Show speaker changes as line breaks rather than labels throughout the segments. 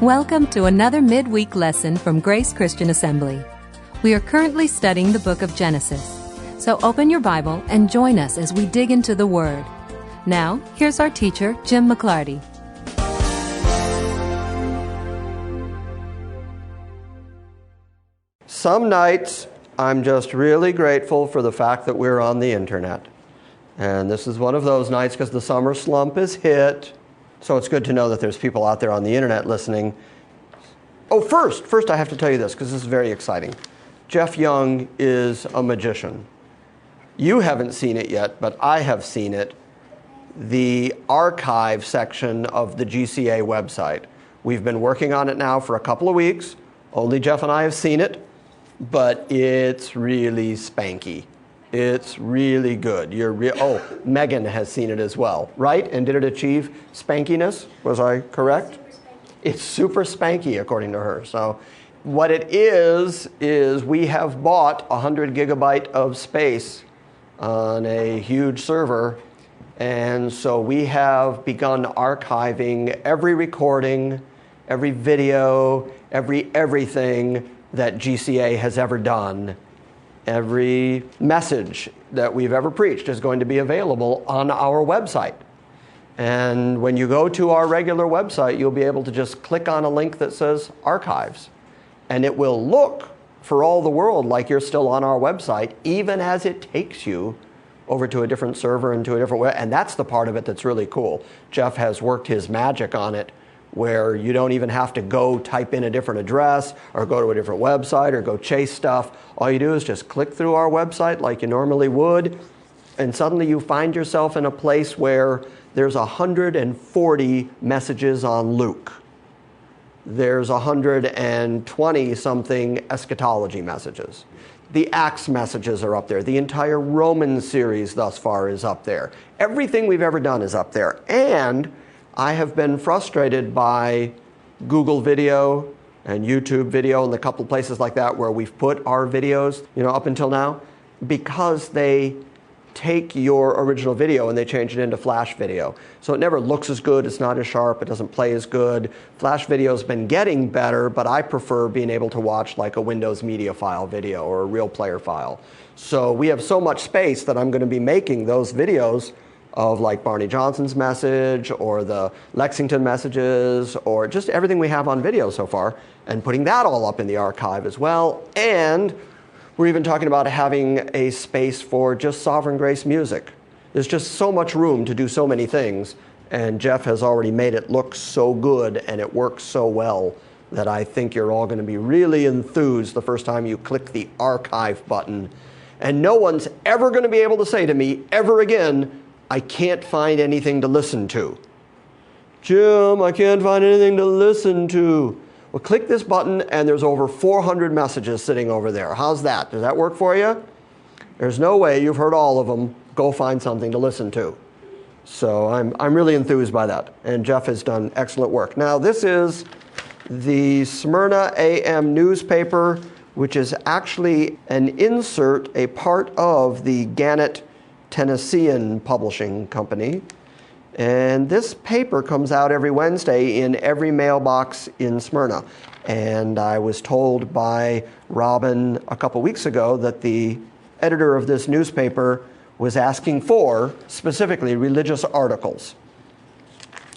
Welcome to another midweek lesson from Grace Christian Assembly. We are currently studying the book of Genesis. So open your Bible and join us as we dig into the Word. Now, here's our teacher, Jim McClarty.
Some nights, I'm just really grateful for the fact that we're on the internet. And this is one of those nights because the summer slump is hit. So it's good to know that there's people out there on the internet listening. Oh, first I have to tell you this because this is very exciting. Jeff Young is a magician. You haven't seen it yet, but I have seen it. The archive section of the GCA website. We've been working on it now for a couple of weeks. Only Jeff and I have seen it, but it's really spanky. It's really good. Megan has seen it as well, right? And did it achieve spankiness? Was I correct? It's super spanky, according to her. So what it is we have bought 100 gigabyte of space on a huge server. And so we have begun archiving every recording, every video, everything that GCA has ever done. Every message that we've ever preached is going to be available on our website. And when you go to our regular website, you'll be able to just click on a link that says Archives. And it will look for all the world like you're still on our website, even as it takes you over to a different server and to a different web. And that's the part of it that's really cool. Jeff has worked his magic on it, where you don't even have to go type in a different address or go to a different website or go chase stuff. All you do is just click through our website like you normally would, and suddenly you find yourself in a place where there's 140 messages on Luke. There's 120-something eschatology messages. The Acts messages are up there. The entire Roman series thus far is up there. Everything we've ever done is up there. And I have been frustrated by Google Video and YouTube Video and a couple of places like that where we've put our videos, up until now, because they take your original video and they change it into Flash video. So it never looks as good, it's not as sharp, it doesn't play as good. Flash video's been getting better, but I prefer being able to watch like a Windows Media File video or a Real Player file. So we have so much space that I'm going to be making those videos of like Barney Johnson's message or the Lexington messages or just everything we have on video so far, and putting that all up in the archive as well. And we're even talking about having a space for just Sovereign Grace music. There's just so much room to do so many things, and Jeff has already made it look so good and it works so well that I think you're all going to be really enthused the first time you click the archive button. And no one's ever going to be able to say to me ever again, I can't find anything to listen to. Jim, I can't find anything to listen to. Well, click this button and there's over 400 messages sitting over there. How's that? Does that work for you? There's no way you've heard all of them. Go find something to listen to. So I'm really enthused by that. And Jeff has done excellent work. Now, this is the Smyrna AM newspaper, which is actually an insert, a part of the Gannett Tennessean Publishing Company. And this paper comes out every Wednesday in every mailbox in Smyrna. And I was told by Robin a couple weeks ago that the editor of this newspaper was asking for, specifically, religious articles.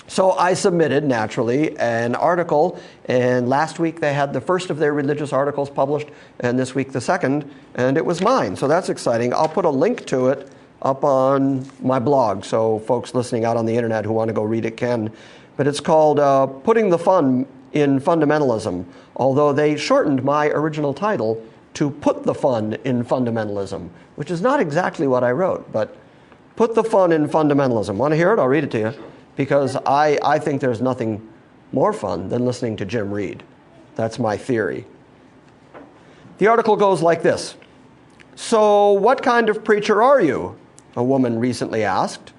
So I submitted, naturally, an article, and last week they had the first of their religious articles published, and this week the second, and it was mine. So that's exciting. I'll put a link to it up on my blog, so folks listening out on the internet who want to go read it can. But it's called Putting the Fun in Fundamentalism, although they shortened my original title to Put the Fun in Fundamentalism, which is not exactly what I wrote, but Put the Fun in Fundamentalism. Want to hear it? I'll read it to you, because I think there's nothing more fun than listening to Jim read. That's my theory. The article goes like this. So what kind of preacher are you? A woman recently asked.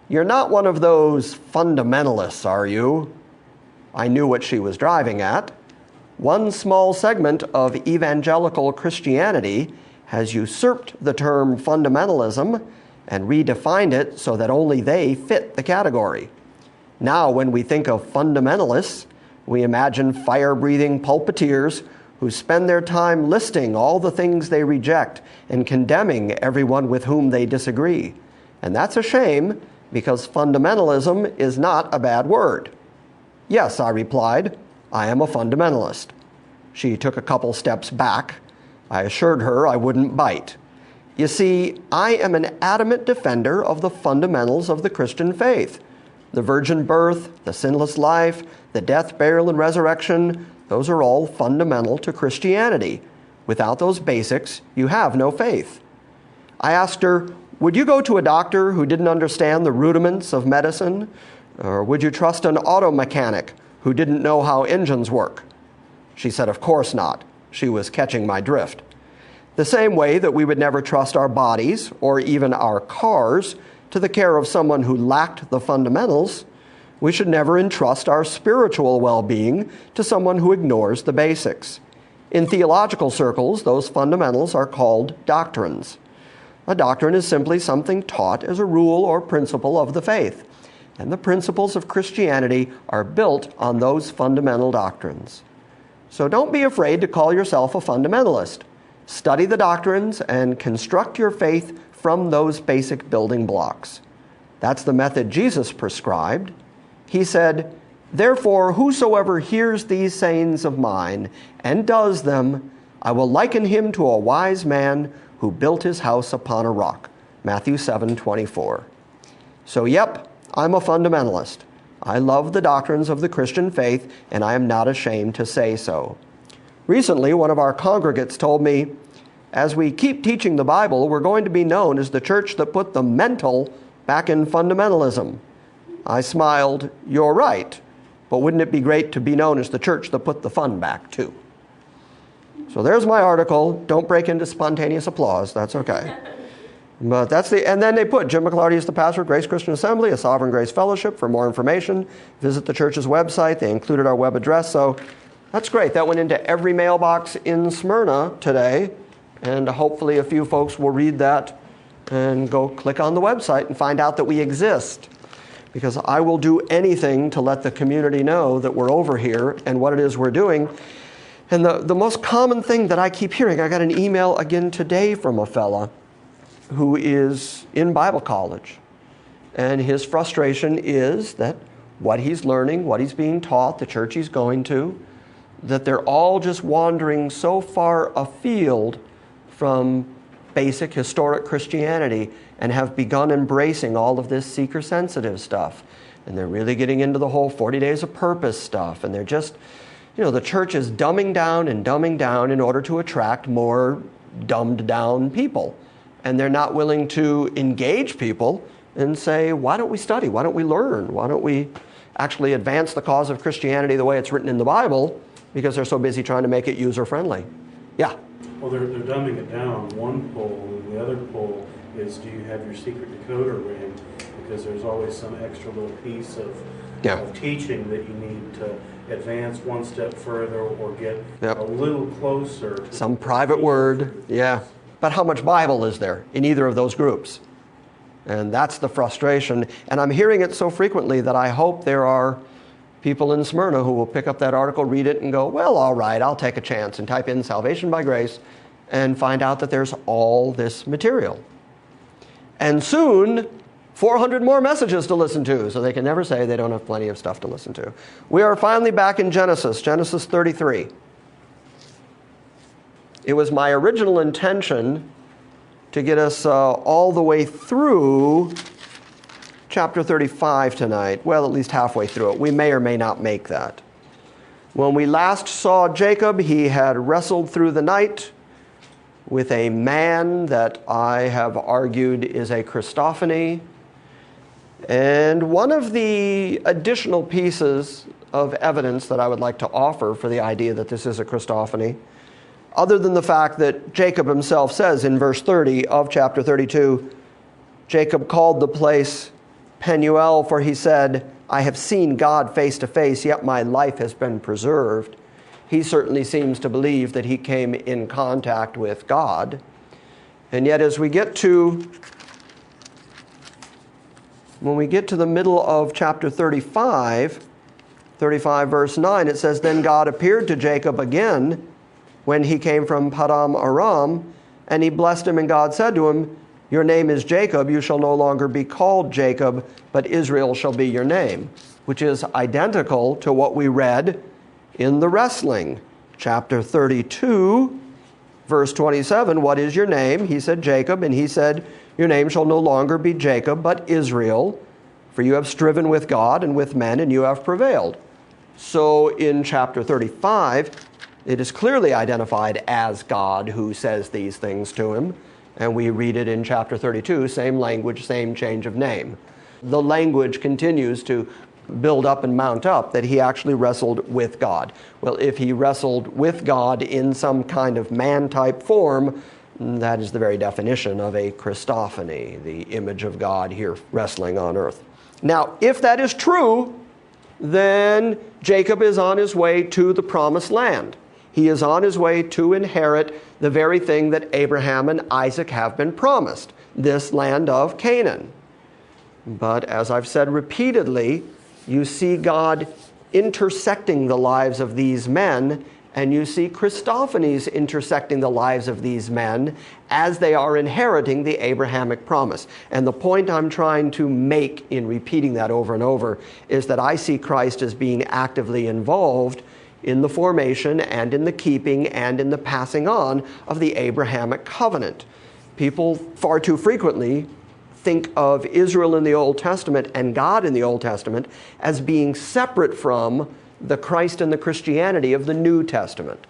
You're not one of those fundamentalists, are you? I knew what she was driving at. One small segment of evangelical Christianity has usurped the term fundamentalism and redefined it so that only they fit the category. Now, when we think of fundamentalists, We imagine fire-breathing pulpiteers who spend their time listing all the things they reject and condemning everyone with whom they disagree. And that's a shame, because fundamentalism is not a bad word. Yes, I replied, I am a fundamentalist. She took a couple steps back. I assured her I wouldn't bite. You see, I am an adamant defender of the fundamentals of the Christian faith. The virgin birth, the sinless life, the death, burial, and resurrection, those are all fundamental to Christianity. Without those basics, you have no faith. I asked her, would you go to a doctor who didn't understand the rudiments of medicine? Or would you trust an auto mechanic who didn't know how engines work? She said, of course not. She was catching my drift. The same way that we would never trust our bodies or even our cars to the care of someone who lacked the fundamentals, we should never entrust our spiritual well-being to someone who ignores the basics. In theological circles, those fundamentals are called doctrines. A doctrine is simply something taught as a rule or principle of the faith, and the principles of Christianity are built on those fundamental doctrines. So don't be afraid to call yourself a fundamentalist. Study the doctrines and construct your faith from those basic building blocks. That's the method Jesus prescribed. He said, therefore, whosoever hears these sayings of mine and does them, I will liken him to a wise man who built his house upon a rock. Matthew 7:24. So yep, I'm a fundamentalist. I love the doctrines of the Christian faith, and I am not ashamed to say so. Recently, one of our congregates told me, as we keep teaching the Bible, we're going to be known as the church that put the mental back in fundamentalism. I smiled, you're right, but wouldn't it be great to be known as the church that put the fun back too? So there's my article. Don't break into spontaneous applause. That's okay. But and then they put, Jim McLarty is the pastor of Grace Christian Assembly, a Sovereign Grace Fellowship. For more information, visit the church's website. They included our web address. So that's great. That went into every mailbox in Smyrna today. And hopefully a few folks will read that and go click on the website and find out that we exist. Because I will do anything to let the community know that we're over here and what it is we're doing. And the most common thing that I keep hearing, I got an email again today from a fella who is in Bible college. And his frustration is that what he's learning, what he's being taught, the church he's going to, that they're all just wandering so far afield from basic historic Christianity and have begun embracing all of this seeker-sensitive stuff. And they're really getting into the whole 40 days of purpose stuff. And they're just, the church is dumbing down in order to attract more dumbed down people. And they're not willing to engage people and say, why don't we study? Why don't we learn? Why don't we actually advance the cause of Christianity the way it's written in the Bible? Because they're so busy trying to make it user-friendly. Yeah?
Well, they're dumbing it down. One poll, and the other poll is, do you have your secret decoder ring? Because there's always some extra little piece of teaching that you need to advance one step further or get a little closer. To
some private word, But how much Bible is there in either of those groups? And that's the frustration. And I'm hearing it so frequently that I hope there are people in Smyrna who will pick up that article, read it, and go, well, all right, I'll take a chance, and type in salvation by grace and find out that there's all this material. And soon, 400 more messages to listen to, so they can never say they don't have plenty of stuff to listen to. We are finally back in Genesis 33. It was my original intention to get us all the way through chapter 35 tonight. Well, at least halfway through it. We may or may not make that. When we last saw Jacob, he had wrestled through the night with a man that I have argued is a Christophany. And one of the additional pieces of evidence that I would like to offer for the idea that this is a Christophany, other than the fact that Jacob himself says in verse 30 of chapter 32, Jacob called the place Penuel, for he said, I have seen God face to face, yet my life has been preserved. He certainly seems to believe that he came in contact with God. And yet when we get to the middle of chapter 35, 35 verse 9, it says, "Then God appeared to Jacob again when he came from Paddan Aram, and he blessed him, and God said to him, 'Your name is Jacob, you shall no longer be called Jacob, but Israel shall be your name,'" which is identical to what we read in the wrestling. Chapter 32, verse 27, "What is your name?" He said, "Jacob," and he said, "Your name shall no longer be Jacob, but Israel, for you have striven with God and with men, and you have prevailed." So in chapter 35, it is clearly identified as God who says these things to him. And we read it in chapter 32, same language, same change of name. The language continues to build up and mount up that he actually wrestled with God. Well, if he wrestled with God in some kind of man-type form, that is the very definition of a Christophany, the image of God here wrestling on earth. Now, if that is true, then Jacob is on his way to the promised land. He is on his way to inherit the very thing that Abraham and Isaac have been promised, this land of Canaan. But as I've said repeatedly, you see God intersecting the lives of these men, and you see Christophanies intersecting the lives of these men as they are inheriting the Abrahamic promise. And the point I'm trying to make in repeating that over and over is that I see Christ as being actively involved in the formation and in the keeping and in the passing on of the Abrahamic covenant. People far too frequently think of Israel in the Old Testament and God in the Old Testament as being separate from the Christ and the Christianity of the New Testament.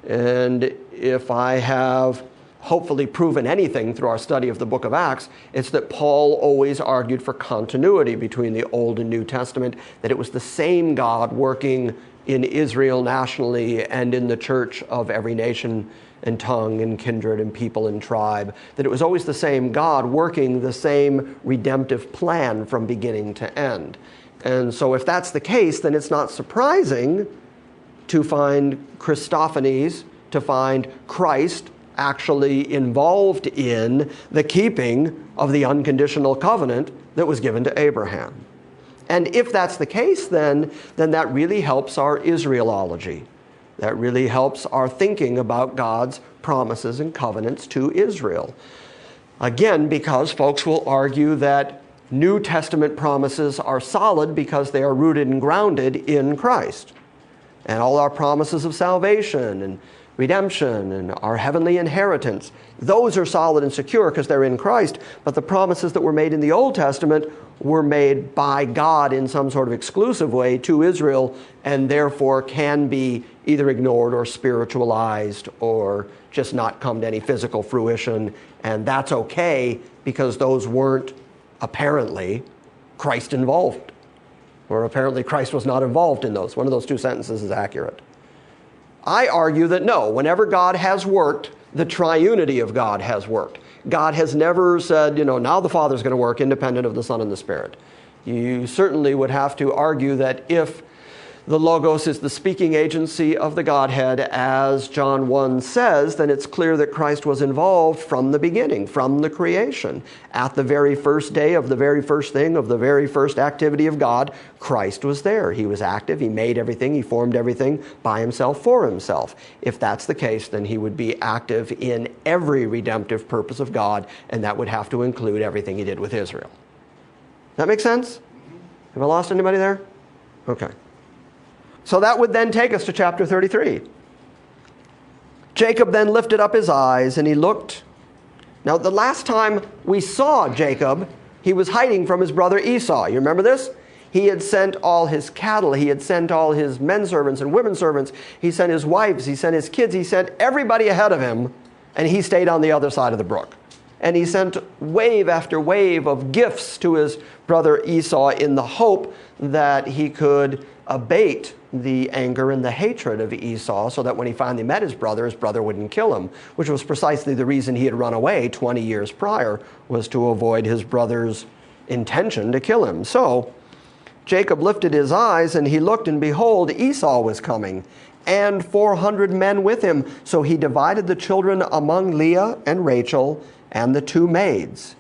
And if I have hopefully proven anything through our study of the book of Acts, it's that Paul always argued for continuity between the Old and New Testament, that it was the same God working in Israel nationally and in the church of every nation and tongue and kindred and people and tribe, that it was always the same God working the same redemptive plan from beginning to end. And so if that's the case, then it's not surprising to find Christophanies, to find Christ actually involved in the keeping of the unconditional covenant that was given to Abraham. And if that's the case, then that really helps our Israelology. That really helps our thinking about God's promises and covenants to Israel. Again, because folks will argue that New Testament promises are solid because they are rooted and grounded in Christ. And all our promises of salvation and redemption and our heavenly inheritance, those are solid and secure because they're in Christ. But the promises that were made in the Old Testament were made by God in some sort of exclusive way to Israel, and therefore can be either ignored or spiritualized or just not come to any physical fruition. And that's okay because those weren't apparently Christ involved, or apparently Christ was not involved in those. One of those two sentences is accurate. I argue that no, whenever God has worked, the triunity of God has worked. God has never said, now the Father's going to work independent of the Son and the Spirit. You certainly would have to argue that if the Logos is the speaking agency of the Godhead, as John 1 says, then it's clear that Christ was involved from the beginning, from the creation. At the very first day of the very first thing, of the very first activity of God, Christ was there. He was active. He made everything. He formed everything by himself, for himself. If that's the case, then he would be active in every redemptive purpose of God, and that would have to include everything he did with Israel. That make sense? Have I lost anybody there? Okay. So that would then take us to chapter 33. Jacob then lifted up his eyes and he looked. Now, the last time we saw Jacob, he was hiding from his brother Esau. You remember this? He had sent all his cattle. He had sent all his men servants and women servants. He sent his wives. He sent his kids. He sent everybody ahead of him, and he stayed on the other side of the brook. And he sent wave after wave of gifts to his brother Esau in the hope that he could abate the anger and the hatred of Esau so that when he finally met his brother wouldn't kill him, which was precisely the reason he had run away 20 years prior, was to avoid his brother's intention to kill him. So Jacob lifted his eyes and he looked, and behold, Esau was coming, and 400 men with him. So he divided the children among Leah and Rachel and the two maids.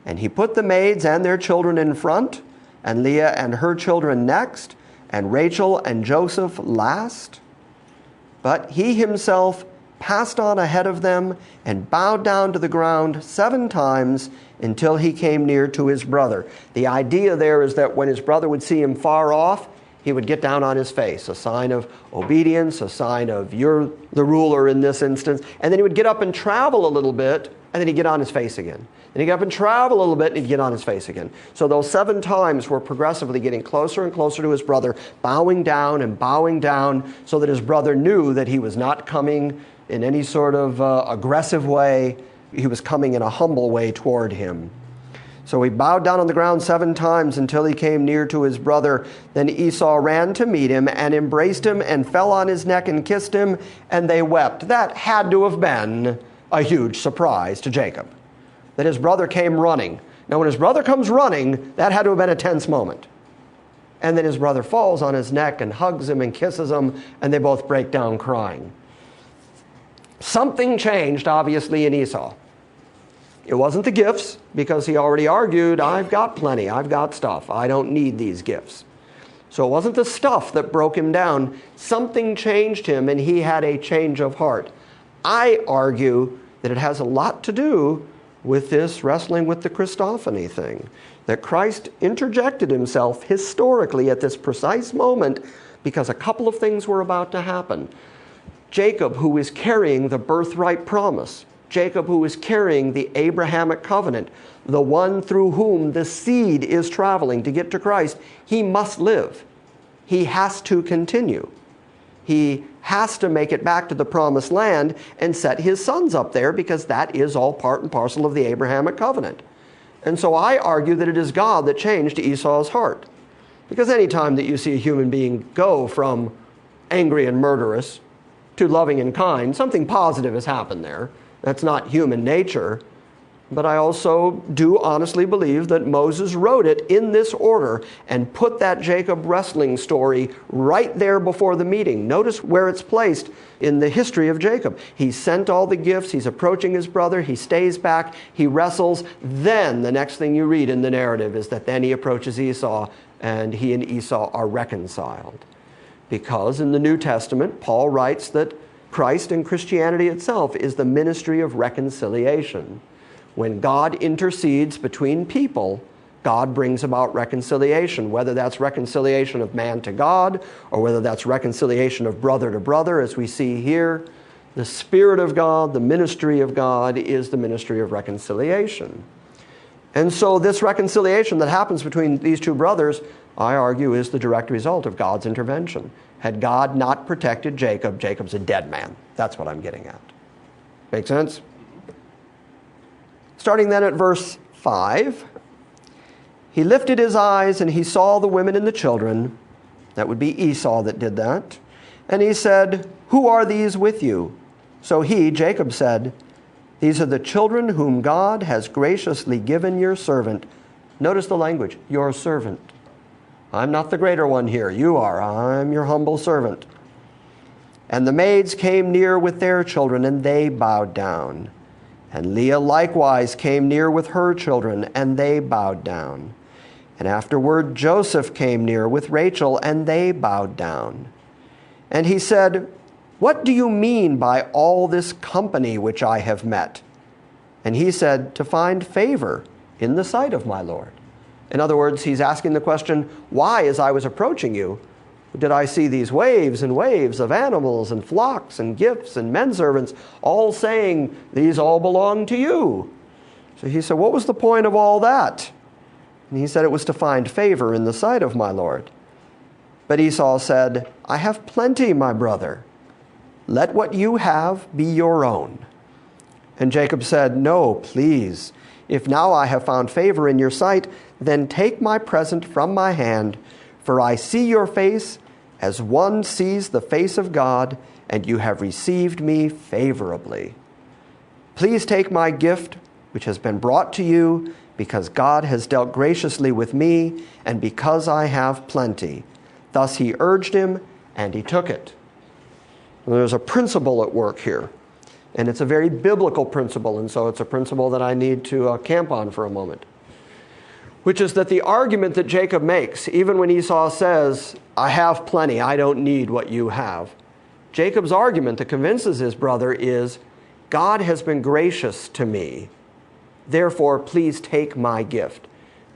And he put the maids and their children in front, and Leah and her children next, and Rachel and Joseph last. But he himself passed on ahead of them and bowed down to the ground 7 times until he came near to his brother. The idea there is that when his brother would see him far off, he would get down on his face, a sign of obedience, a sign of you're the ruler in this instance. And then he would get up and travel a little bit, and then he'd get on his face again. Then he'd get up and travel a little bit, and he'd get on his face again. So those 7 times were progressively getting closer and closer to his brother, bowing down and bowing down, so that his brother knew that he was not coming in any sort of aggressive way. He was coming in a humble way toward him. So he bowed down on the ground 7 times until he came near to his brother. Then Esau ran to meet him and embraced him and fell on his neck and kissed him, and they wept. That had to have been a huge surprise to Jacob, that his brother came running. Now, when his brother comes running, that had to have been a tense moment. And then his brother falls on his neck and hugs him and kisses him, and they both break down crying. Something changed, obviously, in Esau. It wasn't the gifts, because he already argued, I've got plenty, I've got stuff, I don't need these gifts. So it wasn't the stuff that broke him down. Something changed him, and he had a change of heart. I argue that it has a lot to do with this wrestling with the Christophany thing, that Christ interjected himself historically at this precise moment because a couple of things were about to happen. Jacob, who is carrying the birthright promise, Jacob, who is carrying the Abrahamic covenant, the one through whom the seed is traveling to get to Christ, he must live. He has to continue. He has to make it back to the promised land and set his sons up there, because that is all part and parcel of the Abrahamic covenant. And so I argue that it is God that changed Esau's heart. Because any time that you see a human being go from angry and murderous to loving and kind, something positive has happened there. That's not human nature. But I also do honestly believe that Moses wrote it in this order and put that Jacob wrestling story right there before the meeting. Notice where it's placed in the history of Jacob. He sent all the gifts. He's approaching his brother. He stays back. He wrestles. Then the next thing you read in the narrative is that then he approaches Esau, and he and Esau are reconciled. Because in the New Testament, Paul writes that Christ and Christianity itself is the ministry of reconciliation. When God intercedes between people, God brings about reconciliation, whether that's reconciliation of man to God or whether that's reconciliation of brother to brother, as we see here. The Spirit of God, the ministry of God, is the ministry of reconciliation. And so this reconciliation that happens between these two brothers, I argue, is the direct result of God's intervention. Had God not protected Jacob, Jacob's a dead man. That's what I'm getting at. Make sense? Starting then at verse 5, he lifted his eyes and he saw the women and the children. That would be Esau that did that. And he said, "Who are these with you?" So he, Jacob, said, "These are the children whom God has graciously given your servant." Notice the language, your servant. I'm not the greater one here. You are. I'm your humble servant. And the maids came near with their children, and they bowed down. And Leah likewise came near with her children, and they bowed down. And afterward Joseph came near with Rachel, and they bowed down. And he said, "What do you mean by all this company which I have met?" And he said, "To find favor in the sight of my Lord." In other words, he's asking the question, why, as I was approaching you, did I see these waves and waves of animals and flocks and gifts and men servants all saying, "These all belong to you"? So he said, what was the point of all that? And he said, it was to find favor in the sight of my Lord. But Esau said, "I have plenty, my brother. Let what you have be your own." And Jacob said, "No, please. If now I have found favor in your sight, then take my present from my hand, for I see your face as one sees the face of God, and you have received me favorably. Please take my gift, which has been brought to you, because God has dealt graciously with me, and because I have plenty." Thus he urged him, and he took it. And there's a principle at work here, and it's a very biblical principle, and so it's a principle that I need to camp on for a moment. which is that the argument that Jacob makes, even when Esau says, I have plenty, I don't need what you have, Jacob's argument that convinces his brother is, God has been gracious to me, therefore please take my gift.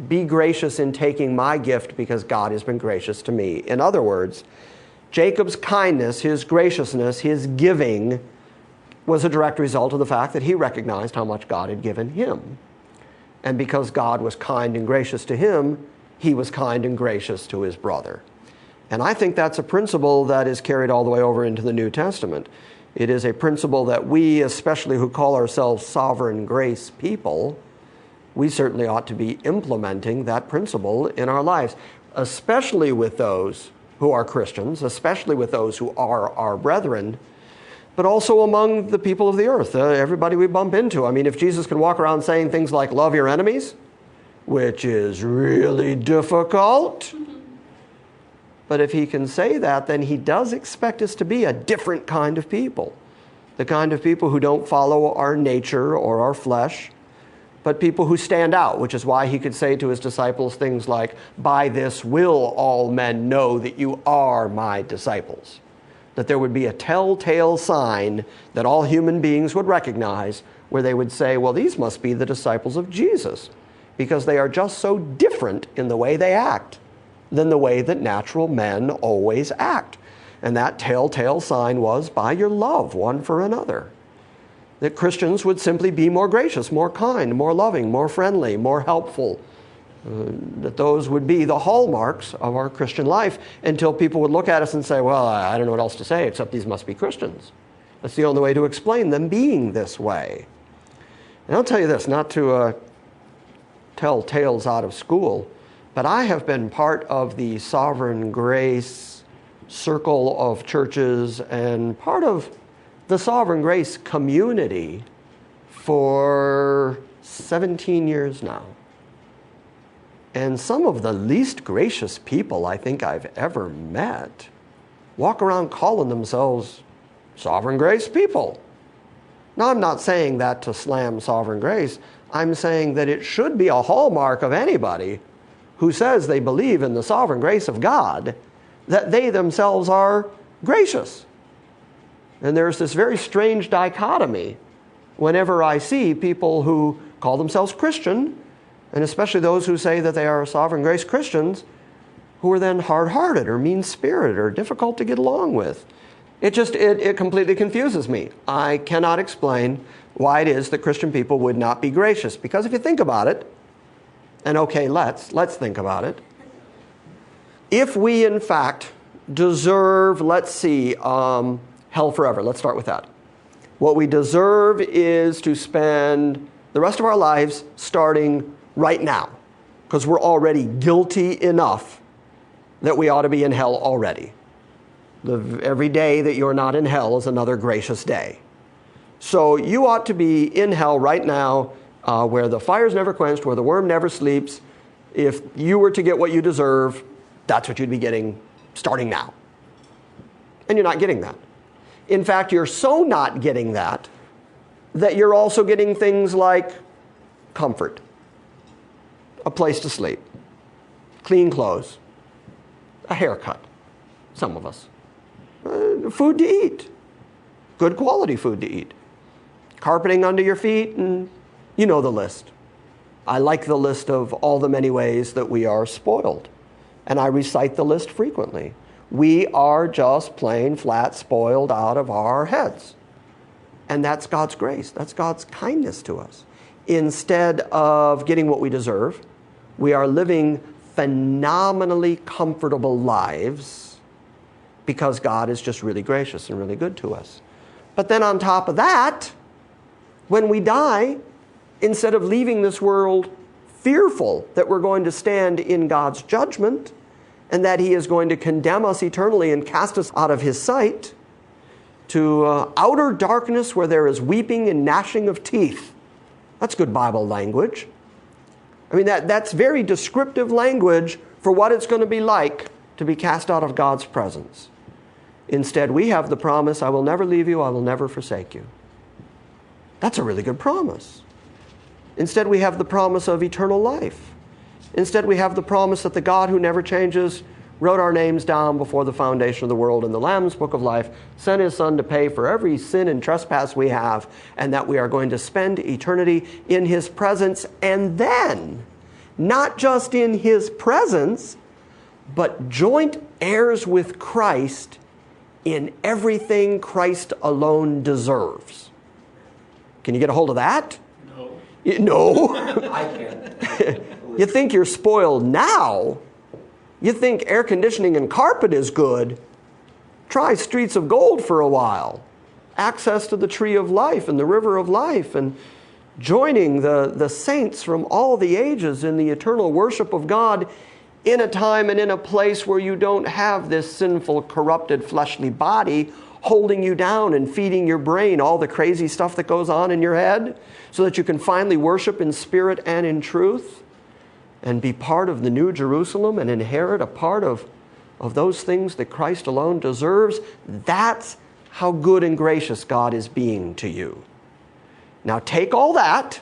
Be gracious in taking my gift because God has been gracious to me. In other words, Jacob's kindness, his graciousness, his giving was a direct result of the fact that he recognized how much God had given him. And because God was kind and gracious to him, he was kind and gracious to his brother. And I think that's a principle that is carried all the way over into the New Testament. It is a principle that we, especially who call ourselves sovereign grace people, we certainly ought to be implementing that principle in our lives, especially with those who are Christians, especially with those who are our brethren, but also among the people of the earth, everybody we bump into. I mean, if Jesus can walk around saying things like, love your enemies, which is really difficult, but if he can say that, then he does expect us to be a different kind of people. The kind of people who don't follow our nature or our flesh, but people who stand out, which is why he could say to his disciples things like, by this will all men know that you are my disciples. That there would be a telltale sign that all human beings would recognize where they would say, well, these must be the disciples of Jesus, because they are just so different in the way they act than the way that natural men always act. And that telltale sign was by your love one for another. That Christians would simply be more gracious, more kind, more loving, more friendly, more helpful. That those would be the hallmarks of our Christian life until people would look at us and say, well, I don't know what else to say except these must be Christians. That's the only way to explain them being this way. And I'll tell you this, not to tell tales out of school, but I have been part of the sovereign grace circle of churches and part of the sovereign grace community for 17 years now. And some of the least gracious people I think I've ever met walk around calling themselves sovereign grace people. Now, I'm not saying that to slam sovereign grace. I'm saying that it should be a hallmark of anybody who says they believe in the sovereign grace of God, that they themselves are gracious. And there's this very strange dichotomy whenever I see people who call themselves Christian, and especially those who say that they are sovereign grace Christians, who are then hard-hearted or mean-spirited or difficult to get along with. It completely confuses me. I cannot explain why it is that Christian people would not be gracious. Because if you think about it, and okay, let's think about it. If we in fact deserve, hell forever. Let's start with that. What we deserve is to spend the rest of our lives starting right now, because we're already guilty enough that we ought to be in hell already. Every day that you're not in hell is another gracious day. So you ought to be in hell right now, where the fire's never quenched, where the worm never sleeps. If you were to get what you deserve, that's what you'd be getting starting now. And you're not getting that. In fact, you're so not getting that you're also getting things like comfort, a place to sleep, clean clothes, a haircut, some of us, food to eat, good quality food to eat, carpeting under your feet, and you know the list. I like the list of all the many ways that we are spoiled, and I recite the list frequently. We are just plain flat spoiled out of our heads. And that's God's grace. That's God's kindness to us. Instead of getting what we deserve, we are living phenomenally comfortable lives because God is just really gracious and really good to us. But then on top of that, when we die, instead of leaving this world fearful that we're going to stand in God's judgment, and that he is going to condemn us eternally and cast us out of his sight to outer darkness where there is weeping and gnashing of teeth. That's good Bible language. I mean, that's very descriptive language for what it's going to be like to be cast out of God's presence. Instead, we have the promise, I will never leave you, I will never forsake you. That's a really good promise. Instead, we have the promise of eternal life. Instead, we have the promise that the God who never changes wrote our names down before the foundation of the world in the Lamb's Book of Life, sent his Son to pay for every sin and trespass we have, and that we are going to spend eternity in his presence, and then, not just in his presence, but joint heirs with Christ in everything Christ alone deserves. Can you get a hold of that?
No.
No.
I can.
You think you're spoiled now. You think air conditioning and carpet is good. Try streets of gold for a while. Access to the tree of life and the river of life, and joining the saints from all the ages in the eternal worship of God in a time and in a place where you don't have this sinful, corrupted, fleshly body holding you down and feeding your brain all the crazy stuff that goes on in your head, so that you can finally worship in spirit and in truth and be part of the New Jerusalem and inherit a part of those things that Christ alone deserves. That's how good and gracious God is being to you. Now take all that,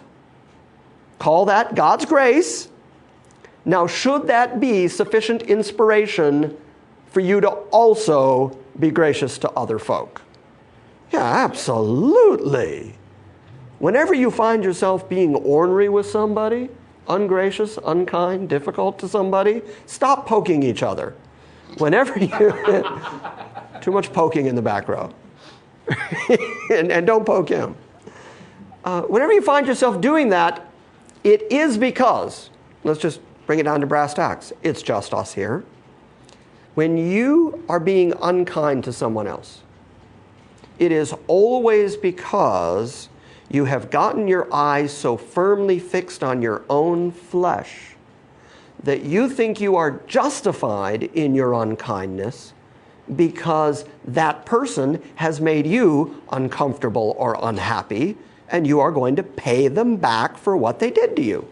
call that God's grace. Now, should that be sufficient inspiration for you to also be gracious to other folk? Yeah, absolutely. Whenever you find yourself being ornery with somebody, ungracious, unkind, difficult to somebody, stop poking each other. Whenever you... Too much poking in the back row. and don't poke him. Whenever you find yourself doing that, it is because, let's just bring it down to brass tacks, it's just us here. When you are being unkind to someone else, it is always because you have gotten your eyes so firmly fixed on your own flesh that you think you are justified in your unkindness because that person has made you uncomfortable or unhappy, and you are going to pay them back for what they did to you.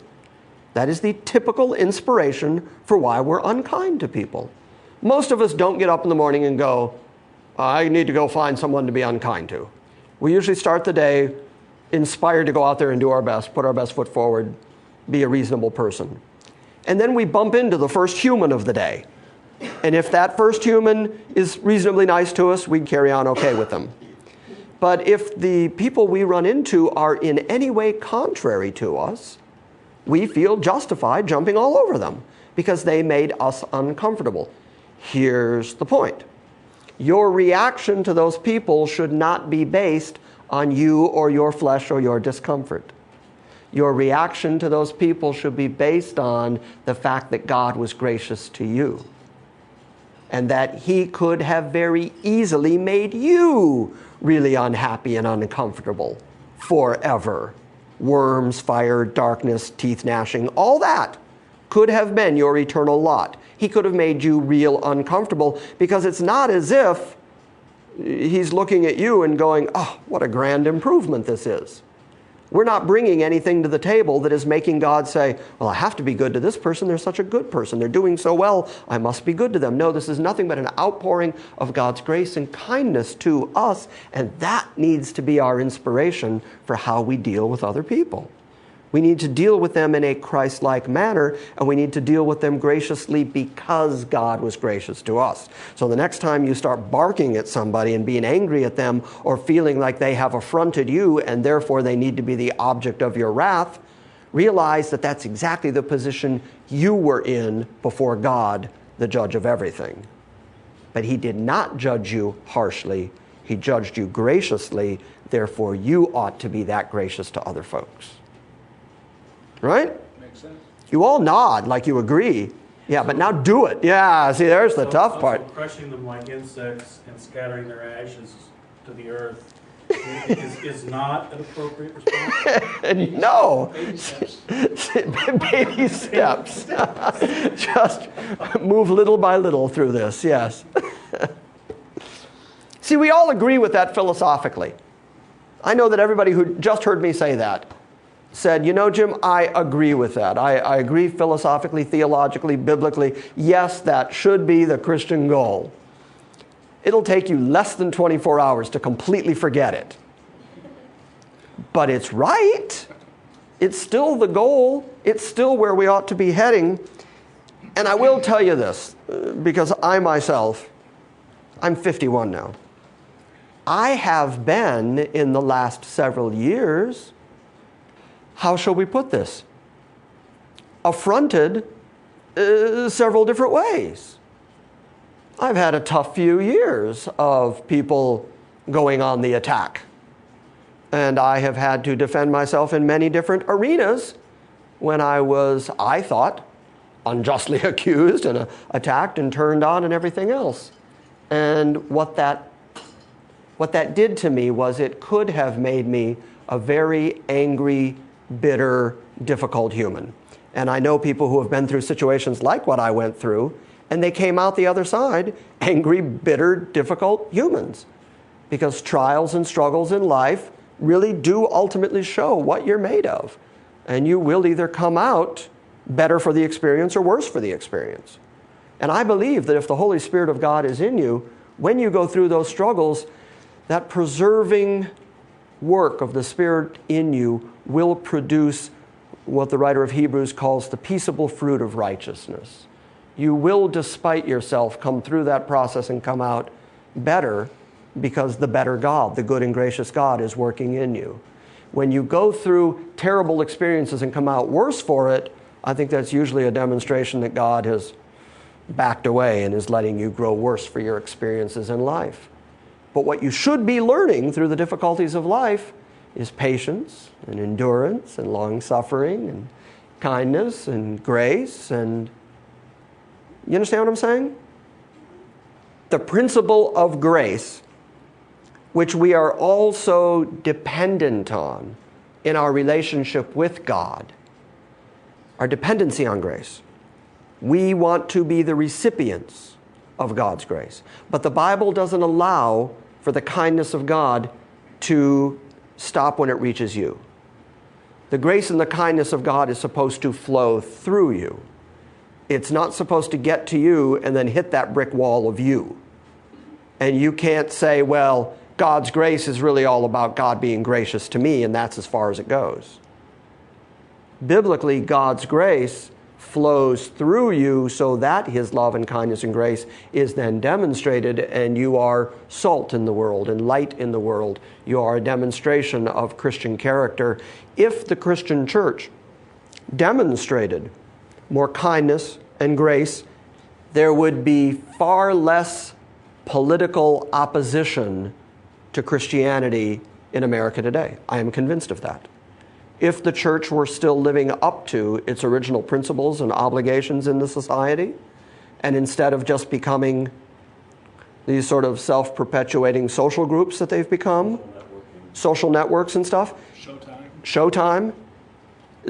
That is the typical inspiration for why we're unkind to people. Most of us don't get up in the morning and go, I need to go find someone to be unkind to. We usually start the day inspired to go out there and do our best, put our best foot forward, be a reasonable person. And then we bump into the first human of the day. And if that first human is reasonably nice to us, we carry on okay with them. But if the people we run into are in any way contrary to us, we feel justified jumping all over them because they made us uncomfortable. Here's the point. Your reaction to those people should not be based on you or your flesh or your discomfort. Your reaction to those people should be based on the fact that God was gracious to you and that he could have very easily made you really unhappy and uncomfortable forever. Worms, fire, darkness, teeth gnashing, all that could have been your eternal lot. He could have made you real uncomfortable because it's not as if he's looking at you and going, oh, what a grand improvement this is. We're not bringing anything to the table that is making God say, well, I have to be good to this person. They're such a good person. They're doing so well. I must be good to them. No, this is nothing but an outpouring of God's grace and kindness to us, and that needs to be our inspiration for how we deal with other people. We need to deal with them in a Christ-like manner, and we need to deal with them graciously because God was gracious to us. So the next time you start barking at somebody and being angry at them or feeling like they have affronted you and therefore they need to be the object of your wrath, realize that that's exactly the position you were in before God, the judge of everything. But he did not judge you harshly. He judged you graciously. Therefore, you ought to be that gracious to other folks. Right?
Makes sense.
You all nod like you agree. Yeah, but now do it. Yeah, see, there's the tough part.
Crushing them like insects and scattering their ashes to the earth is not an appropriate response.
No. Baby steps. Just move little by little through this, yes. See, we all agree with that philosophically. I know that everybody who just heard me say that said, you know, Jim, I agree with that. I agree philosophically, theologically, biblically. Yes, that should be the Christian goal. It'll take you less than 24 hours to completely forget it. But it's right. It's still the goal. It's still where we ought to be heading. And I will tell you this, because I myself, I'm 51 now. I have been, in the last several years, how shall we put this? Affronted several different ways. I've had a tough few years of people going on the attack. And I have had to defend myself in many different arenas when I was, I thought, unjustly accused and attacked and turned on and everything else. And what that did to me was it could have made me a very angry, bitter, difficult human. And I know people who have been through situations like what I went through, and they came out the other side angry, bitter, difficult humans. Because trials and struggles in life really do ultimately show what you're made of. And you will either come out better for the experience or worse for the experience. And I believe that if the Holy Spirit of God is in you, when you go through those struggles, that preserving work of the Spirit in you will produce what the writer of Hebrews calls the peaceable fruit of righteousness. You will, despite yourself, come through that process and come out better because the better God, the good and gracious God, is working in you. When you go through terrible experiences and come out worse for it, I think that's usually a demonstration that God has backed away and is letting you grow worse for your experiences in life. But what you should be learning through the difficulties of life is patience and endurance and long-suffering and kindness and grace. And you understand what I'm saying? The principle of grace, which we are also dependent on in our relationship with God, our dependency on grace. We want to be the recipients of God's grace. But the Bible doesn't allow for the kindness of God to stop when it reaches you. The grace and the kindness of God is supposed to flow through you. It's not supposed to get to you and then hit that brick wall of you. And you can't say, well, God's grace is really all about God being gracious to me, and that's as far as it goes. Biblically, God's grace flows through you so that His love and kindness and grace is then demonstrated, and you are salt in the world and light in the world. You are a demonstration of Christian character. If the Christian church demonstrated more kindness and grace, there would be far less political opposition to Christianity in America today. I am convinced of that. If the church were still living up to its original principles and obligations in the society, and instead of just becoming these sort of self-perpetuating social groups that they've become, social networks and stuff, Showtime,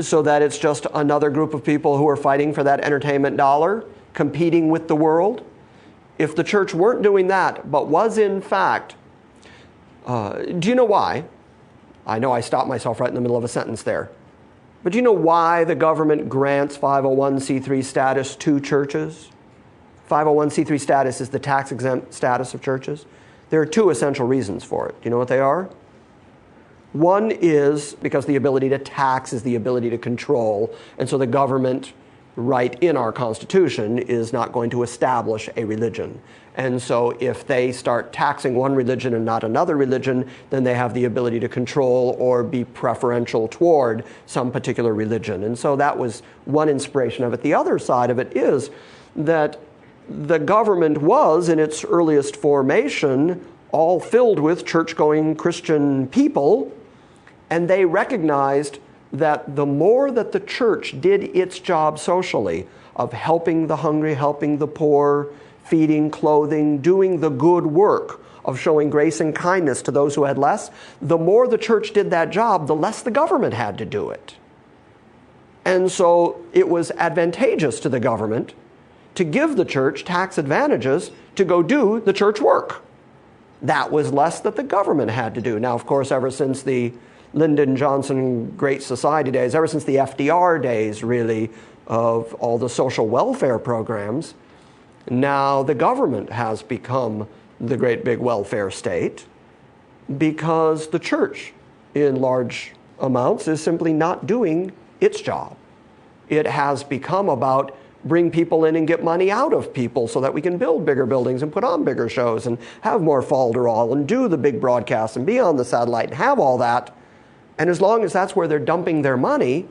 so that it's just another group of people who are fighting for that entertainment dollar, competing with the world. If the church weren't doing that, but was in fact, do you know why? I know I stopped myself right in the middle of a sentence there. But do you know why the government grants 501c3 status to churches? 501c3 status is the tax-exempt status of churches. There are two essential reasons for it. Do you know what they are? One is because the ability to tax is the ability to control, and so the government right in our Constitution is not going to establish a religion. And so if they start taxing one religion and not another religion, then they have the ability to control or be preferential toward some particular religion. And so that was one inspiration of it. The other side of it is that the government was, in its earliest formation, all filled with church-going Christian people, and they recognized that the more that the church did its job socially of helping the hungry, helping the poor, feeding, clothing, doing the good work of showing grace and kindness to those who had less, the more the church did that job, the less the government had to do it. And so it was advantageous to the government to give the church tax advantages to go do the church work. That was less that the government had to do. Now, of course, ever since the Lyndon Johnson Great Society days, ever since the FDR days, really, of all the social welfare programs, now the government has become the great big welfare state because the church, in large amounts is simply not doing its job. It has become about bring people in and get money out of people so that we can build bigger buildings and put on bigger shows and have more falderall and do the big broadcasts and be on the satellite and have all that. And as long as that's where they're dumping their money,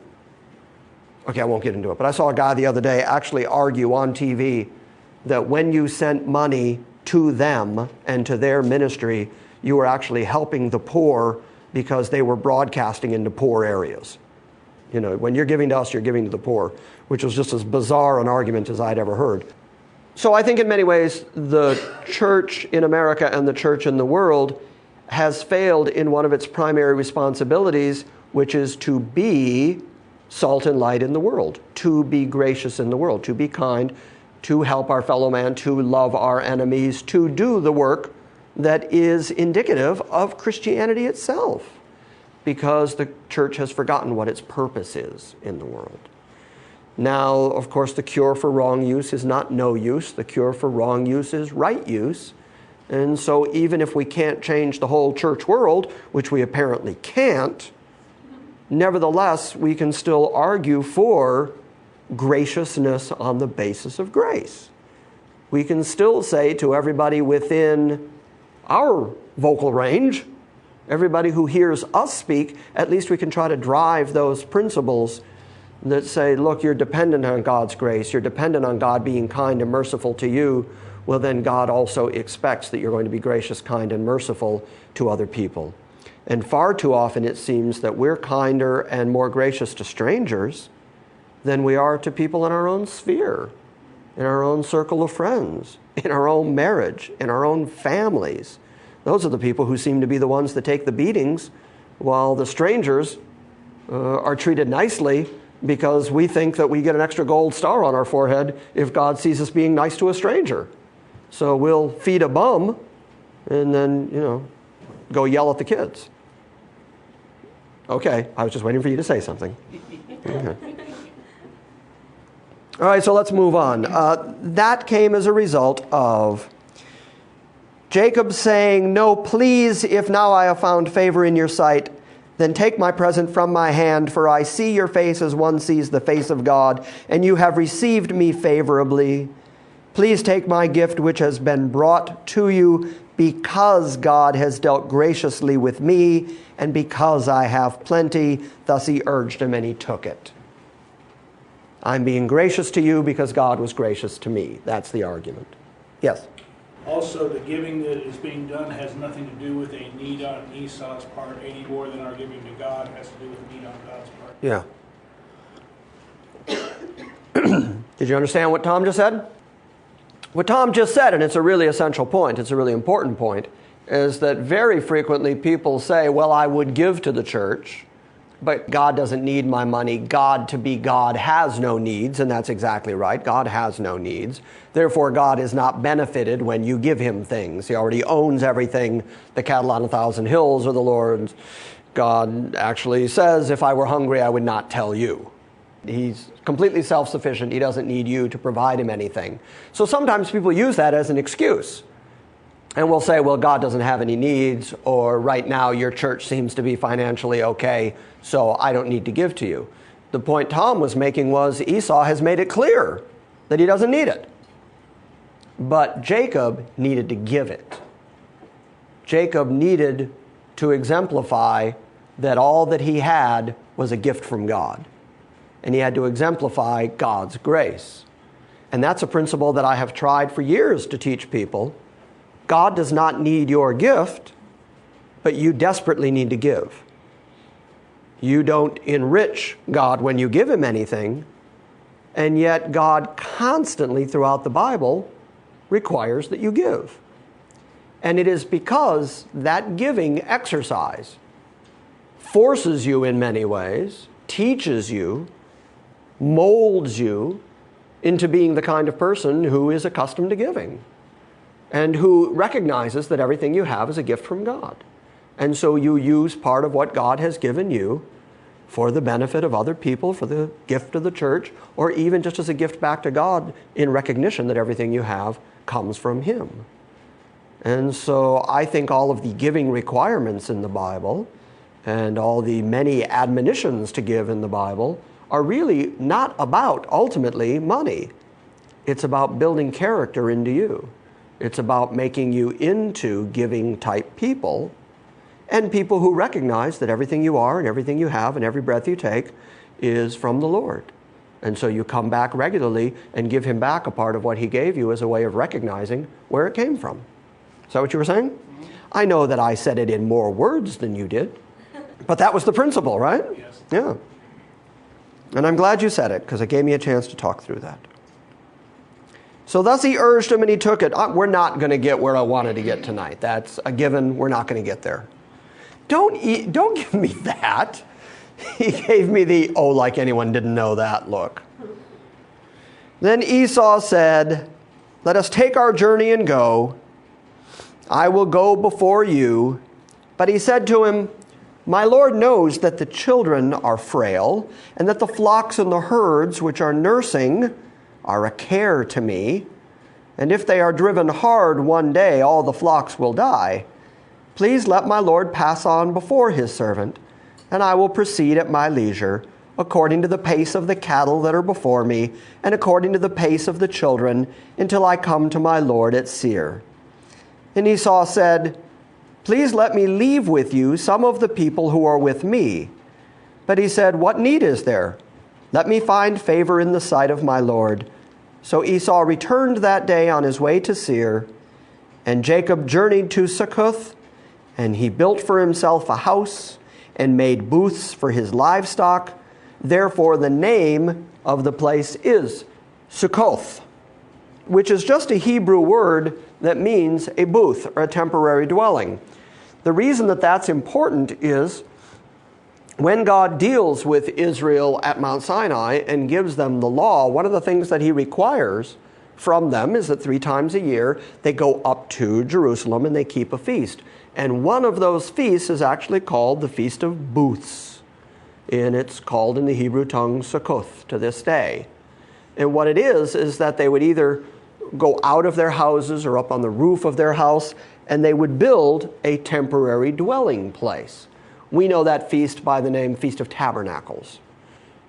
okay, I won't get into it, but I saw a guy the other day actually argue on TV that when you sent money to them and to their ministry, you were actually helping the poor because they were broadcasting into poor areas. You know, when you're giving to us, you're giving to the poor, which was just as bizarre an argument as I'd ever heard. So I think in many ways, the church in America and the church in the world has failed in one of its primary responsibilities, which is to be salt and light in the world, to be gracious in the world, to be kind, to help our fellow man, to love our enemies, to do the work that is indicative of Christianity itself, because the church has forgotten what its purpose is in the world. Now, of course, the cure for wrong use is not no use. The cure for wrong use is right use. And so even if we can't change the whole church world, which we apparently can't, nevertheless, we can still argue for graciousness on the basis of grace. We can still say to everybody within our vocal range, everybody who hears us speak, at least we can try to drive those principles that say, look, you're dependent on God's grace, you're dependent on God being kind and merciful to you. Well, then God also expects that you're going to be gracious, kind, and merciful to other people. And far too often it seems that we're kinder and more gracious to strangers than we are to people in our own sphere, in our own circle of friends, in our own marriage, in our own families. Those are the people who seem to be the ones that take the beatings, while the strangers are treated nicely because we think that we get an extra gold star on our forehead if God sees us being nice to a stranger. So we'll feed a bum and then, go yell at the kids. Okay, I was just waiting for you to say something. Okay. All right, so let's move on. That came as a result of Jacob saying, "No, please, if now I have found favor in your sight, then take my present from my hand, for I see your face as one sees the face of God, and you have received me favorably. Please take my gift which has been brought to you, because God has dealt graciously with me, and because I have plenty." Thus he urged him, and he took it. I'm being gracious to you because God was gracious to me. That's the argument. Yes?
Also, the giving that is being done has nothing to do with a need on Esau's part any more than our giving to God has to do with a need on God's part.
Yeah. Did you understand what Tom just said? What Tom just said, and it's a really essential point, it's a really important point, is that very frequently people say, well, I would give to the church, but God doesn't need my money. God, to be God, has no needs, and that's exactly right. God has no needs. Therefore, God is not benefited when you give him things. He already owns everything. The cattle on 1,000 hills are the Lord's. God actually says, if I were hungry, I would not tell you. He's completely self-sufficient. He doesn't need you to provide him anything. So sometimes people use that as an excuse. And we'll say, well, God doesn't have any needs, or right now your church seems to be financially okay, so I don't need to give to you. The point Tom was making was Esau has made it clear that he doesn't need it. But Jacob needed to give it. Jacob needed to exemplify that all that he had was a gift from God. And he had to exemplify God's grace. And that's a principle that I have tried for years to teach people. God does not need your gift, but you desperately need to give. You don't enrich God when you give him anything, and yet God constantly throughout the Bible requires that you give. And it is because that giving exercise forces you in many ways, teaches you, molds you into being the kind of person who is accustomed to giving and who recognizes that everything you have is a gift from God. And so you use part of what God has given you for the benefit of other people, for the gift of the church, or even just as a gift back to God in recognition that everything you have comes from him. And so I think all of the giving requirements in the Bible and all the many admonitions to give in the Bible are really not about, ultimately, money. It's about building character into you. It's about making you into giving type people, and people who recognize that everything you are and everything you have and every breath you take is from the Lord. And so you come back regularly and give him back a part of what he gave you as a way of recognizing where it came from. Is that what you were saying? Mm-hmm. I know that I said it in more words than you did, but that was the principle, right?
Yes.
Yeah. And I'm glad you said it, because it gave me a chance to talk through that. So thus he urged him, and he took it. We're not going to get where I wanted to get tonight. That's a given. We're not going to get there. Don't give me that. He gave me the, oh, like anyone didn't know that look. Then Esau said, let us take our journey and go. I will go before you. But he said to him, my Lord knows that the children are frail, and that the flocks and the herds which are nursing are a care to me. And if they are driven hard one day, all the flocks will die. Please let my Lord pass on before his servant, and I will proceed at my leisure, according to the pace of the cattle that are before me, and according to the pace of the children, until I come to my Lord at Seir. And Esau said, please let me leave with you some of the people who are with me. But he said, what need is there? Let me find favor in the sight of my Lord. So Esau returned that day on his way to Seir, and Jacob journeyed to Succoth, and he built for himself a house and made booths for his livestock. Therefore the name of the place is Succoth, which is just a Hebrew word that means a booth or a temporary dwelling. The reason that that's important is when God deals with Israel at Mount Sinai and gives them the law, one of the things that he requires from them is that 3 times a year they go up to Jerusalem and they keep a feast. And one of those feasts is actually called the Feast of Booths. And it's called in the Hebrew tongue Sukkoth to this day. And what it is that they would either go out of their houses or up on the roof of their house, and they would build a temporary dwelling place. We know that feast by the name Feast of Tabernacles.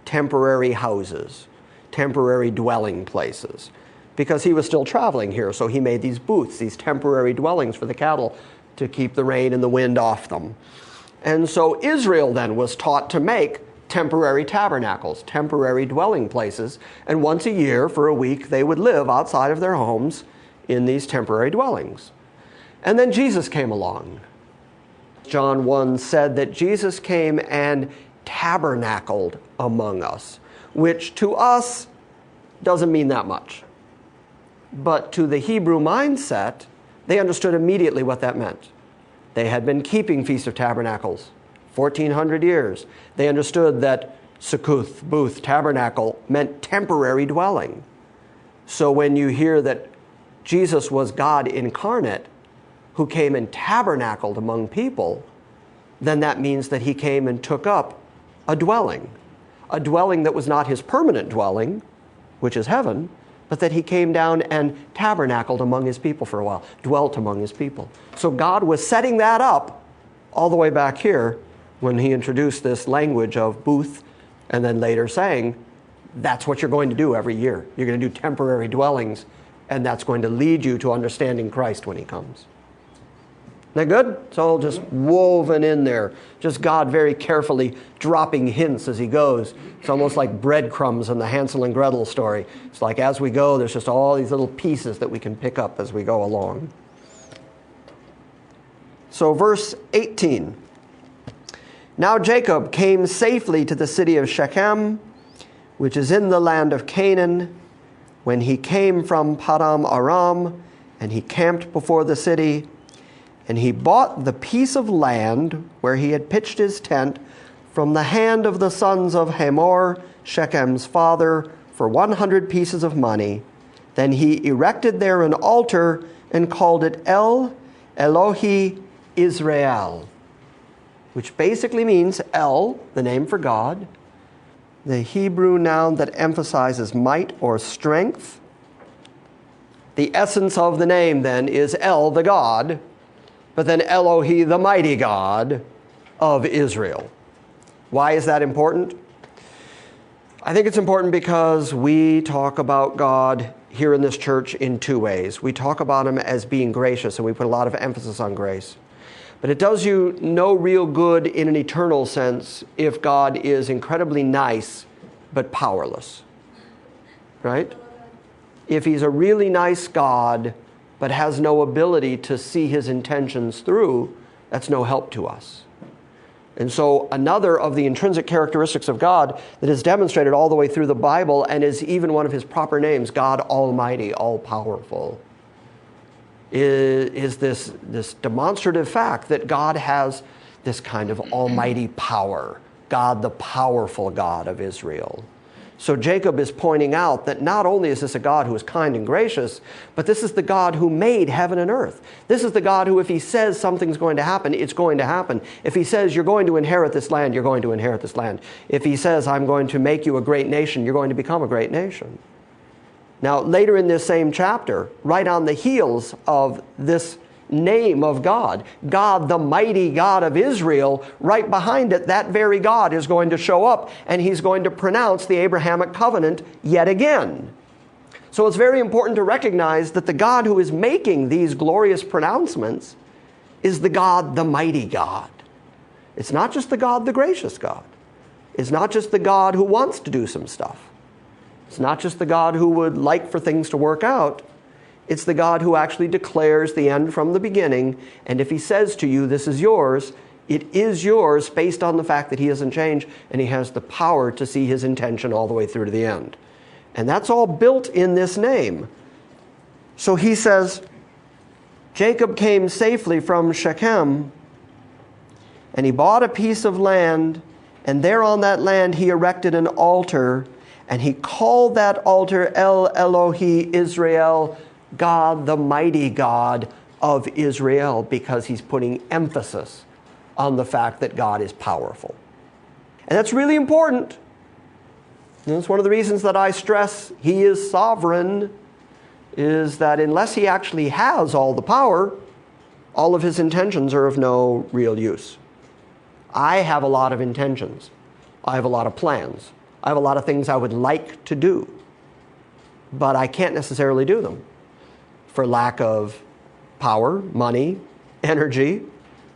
Temporary houses, temporary dwelling places. Because he was still traveling here, so he made these booths, these temporary dwellings for the cattle to keep the rain and the wind off them. And so Israel then was taught to make temporary tabernacles, temporary dwelling places, and once a year for a week they would live outside of their homes in these temporary dwellings. And then Jesus came along. John 1 said that Jesus came and tabernacled among us, which to us doesn't mean that much. But to the Hebrew mindset, they understood immediately what that meant. They had been keeping Feast of Tabernacles 1,400 years. They understood that Sukkoth, booth, tabernacle meant temporary dwelling. So when you hear that Jesus was God incarnate who came and tabernacled among people, then that means that he came and took up a dwelling that was not his permanent dwelling, which is heaven, but that he came down and tabernacled among his people for a while, dwelt among his people. So God was setting that up all the way back here when he introduced this language of booth, and then later saying, that's what you're going to do every year. You're going to do temporary dwellings, and that's going to lead you to understanding Christ when he comes. Isn't that good? It's all just woven in there. Just God very carefully dropping hints as he goes. It's almost like breadcrumbs in the Hansel and Gretel story. It's like as we go, there's just all these little pieces that we can pick up as we go along. So verse 18. Now Jacob came safely to the city of Shechem, which is in the land of Canaan, when he came from Padam Aram, and he camped before the city. And he bought the piece of land where he had pitched his tent from the hand of the sons of Hamor, Shechem's father, for 100 pieces of money. Then he erected there an altar and called it El Elohi Israel, which basically means El, the name for God, the Hebrew noun that emphasizes might or strength. The essence of the name then is El, the God, but then Elohi, the mighty God, of Israel. Why is that important? I think it's important because we talk about God here in this church in two ways. We talk about him as being gracious, and we put a lot of emphasis on grace. But it does you no real good in an eternal sense if God is incredibly nice but powerless. Right? If he's a really nice God but has no ability to see his intentions through, that's no help to us. And so another of the intrinsic characteristics of God that is demonstrated all the way through the Bible and is even one of his proper names, God Almighty, all-powerful, is this demonstrative fact that God has this kind of almighty power, God the powerful God of Israel. So Jacob is pointing out that not only is this a God who is kind and gracious, but this is the God who made heaven and earth. This is the God who, if he says something's going to happen, it's going to happen. If he says you're going to inherit this land, you're going to inherit this land. If he says I'm going to make you a great nation, you're going to become a great nation. Now, later in this same chapter, right on the heels of this name of God, God the mighty God of Israel, right behind it, that very God is going to show up and he's going to pronounce the Abrahamic covenant yet again. So it's very important to recognize that the God who is making these glorious pronouncements is the God, the mighty God. It's not just the God, the gracious God. It's not just the God who wants to do some stuff. It's not just the God who would like for things to work out. It's the God who actually declares the end from the beginning, and if he says to you, this is yours, it is yours based on the fact that he hasn't changed, and he has the power to see his intention all the way through to the end. And that's all built in this name. So he says, Jacob came safely from Shechem, and he bought a piece of land, and there on that land he erected an altar, and he called that altar El Elohi Israel, God, the mighty God of Israel, because he's putting emphasis on the fact that God is powerful. And that's really important. And that's one of the reasons that I stress he is sovereign, is that unless he actually has all the power, all of his intentions are of no real use. I have a lot of intentions. I have a lot of plans. I have a lot of things I would like to do, but I can't necessarily do them for lack of power, money, energy,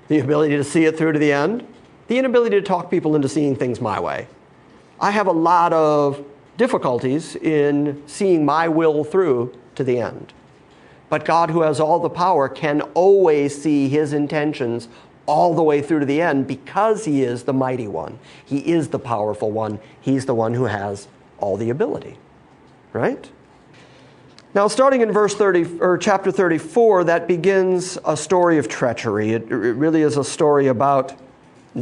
the ability to see it through to the end, the inability to talk people into seeing things my way. I have a lot of difficulties in seeing my will through to the end. But God, who has all the power, can always see his intentions all the way through to the end because he is the mighty one. He is the powerful one. He's the one who has all the ability. Right? Now, starting in chapter 34, that begins a story of treachery. It really is a story about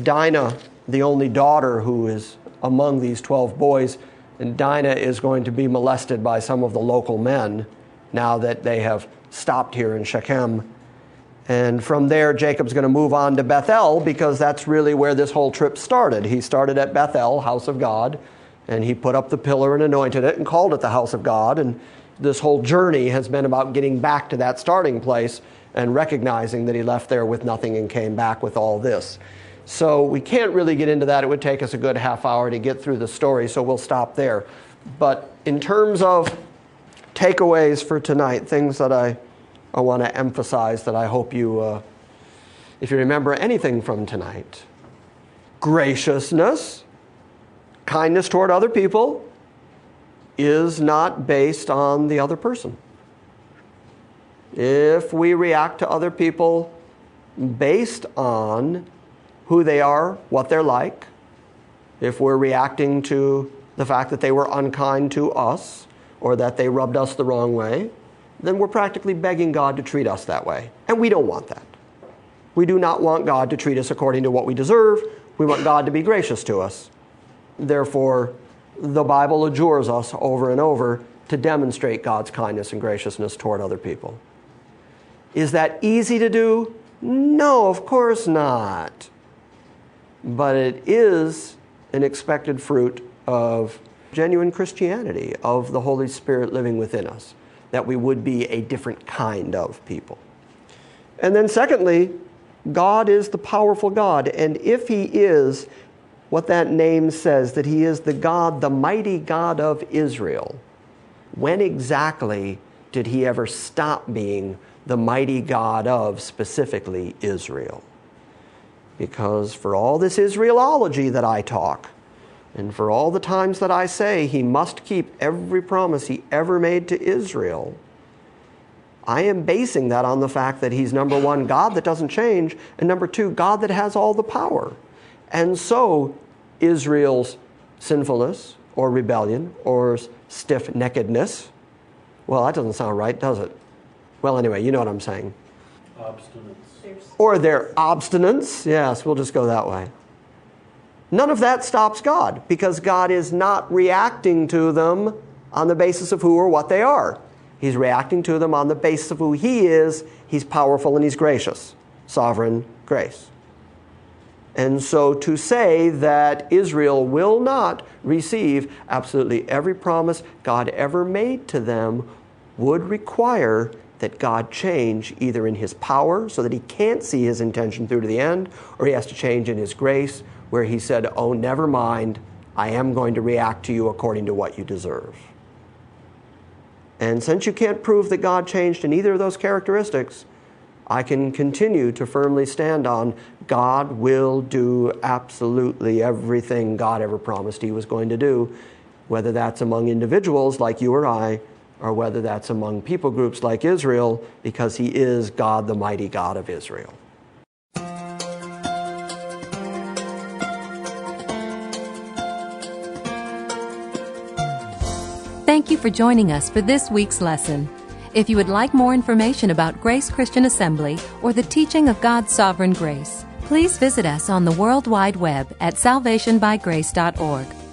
Dinah, the only daughter who is among these 12 boys. And Dinah is going to be molested by some of the local men now that they have stopped here in Shechem. And from there, Jacob's going to move on to Bethel because that's really where this whole trip started. He started at Bethel, house of God, and he put up the pillar and anointed it and called it the house of God. And this whole journey has been about getting back to that starting place and recognizing that he left there with nothing and came back with all this. So we can't really get into that. It would take us a good half hour to get through the story, so we'll stop there. But in terms of takeaways for tonight, things that I want to emphasize that I hope you, if you remember anything from tonight, graciousness, kindness toward other people, is not based on the other person. If we react to other people based on who they are, what they're like, if we're reacting to the fact that they were unkind to us or that they rubbed us the wrong way, then we're practically begging God to treat us that way. And we don't want that. We do not want God to treat us according to what we deserve. We want God to be gracious to us. Therefore, the Bible adjures us over and over to demonstrate God's kindness and graciousness toward other people. Is that easy to do? No, of course not. But it is an expected fruit of genuine Christianity, of the Holy Spirit living within us, that we would be a different kind of people. And then secondly, God is the powerful God, and if He is what that name says, that He is the God, the mighty God of Israel, when exactly did He ever stop being the mighty God of specifically Israel? Because for all this Israelology that I talk, and for all the times that I say He must keep every promise He ever made to Israel, I am basing that on the fact that He's, number one, God that doesn't change, and number two, God that has all the power. And so Israel's sinfulness or rebellion or stiff-neckedness, well, that doesn't sound right, does it? Well, anyway, you know what I'm saying.
Obstinance.
Or their obstinance, yes, we'll just go that way. None of that stops God, because God is not reacting to them on the basis of who or what they are. He's reacting to them on the basis of who He is. He's powerful and He's gracious. Sovereign grace. And so to say that Israel will not receive absolutely every promise God ever made to them would require that God change either in His power so that He can't see His intention through to the end, or He has to change in His grace where He said, oh, never mind, I am going to react to you according to what you deserve. And since you can't prove that God changed in either of those characteristics, I can continue to firmly stand on God will do absolutely everything God ever promised He was going to do, whether that's among individuals like you or I, or whether that's among people groups like Israel, because He is God, the mighty God of Israel.
Thank you for joining us for this week's lesson. If you would like more information about Grace Christian Assembly or the teaching of God's sovereign grace, please visit us on the World Wide Web at salvationbygrace.org.